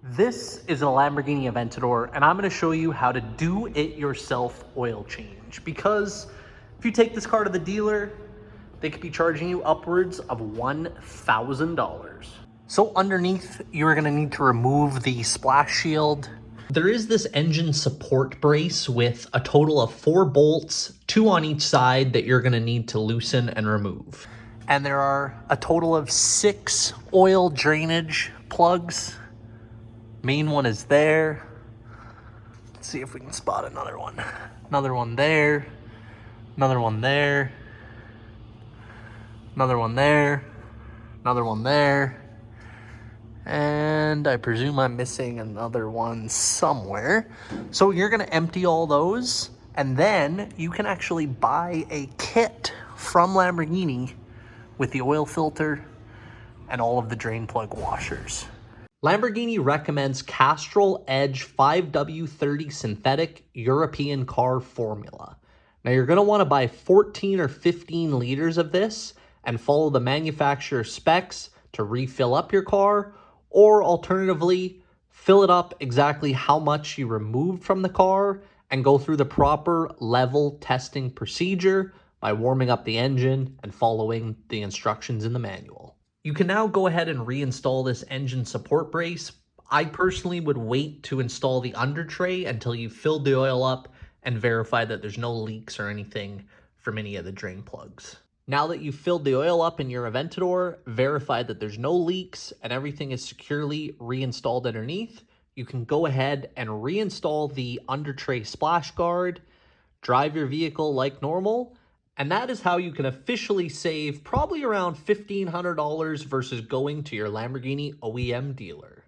This is a Lamborghini Aventador, and I'm going to show you how to do it yourself oil change, because if you take this car to the dealer, they could be charging you upwards of $1,000. So underneath, you're going to need to remove the splash shield. There is this engine support brace with a total of 4 bolts, 2 on each side, that you're going to need to loosen and remove. And there are a total of 6 oil drainage plugs. Main one is there. Let's see if we can spot another one. Another one there. Another one there. Another one there. Another one there. And I presume I'm missing another one somewhere. So you're gonna empty all those, and then you can actually buy a kit from Lamborghini with the oil filter and all of the drain plug washers. Lamborghini recommends Castrol Edge 5W30 synthetic European car formula. Now you're going to want to buy 14 or 15 liters of this and follow the manufacturer specs to refill up your car, or alternatively, fill it up exactly how much you removed from the car and go through the proper level testing procedure by warming up the engine and following the instructions in the manual. You can now go ahead and reinstall this engine support brace. I personally would wait to install the under tray until you've filled the oil up and verify that there's no leaks or anything from any of the drain plugs. Now that you've filled the oil up in your Aventador, verify that there's no leaks and everything is securely reinstalled underneath, you can go ahead and reinstall the under tray splash guard, drive your vehicle like normal, and that is how you can officially save probably around $1,500 versus going to your Lamborghini OEM dealer.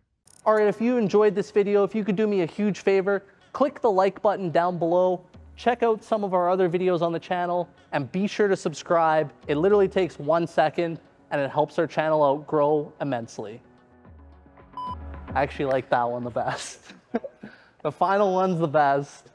All right, if you enjoyed this video, if you could do me a huge favor, click the like button down below, check out some of our other videos on the channel, and be sure to subscribe. It literally takes 1 second, and it helps our channel out grow immensely. I actually like that one the best. The final one's the best.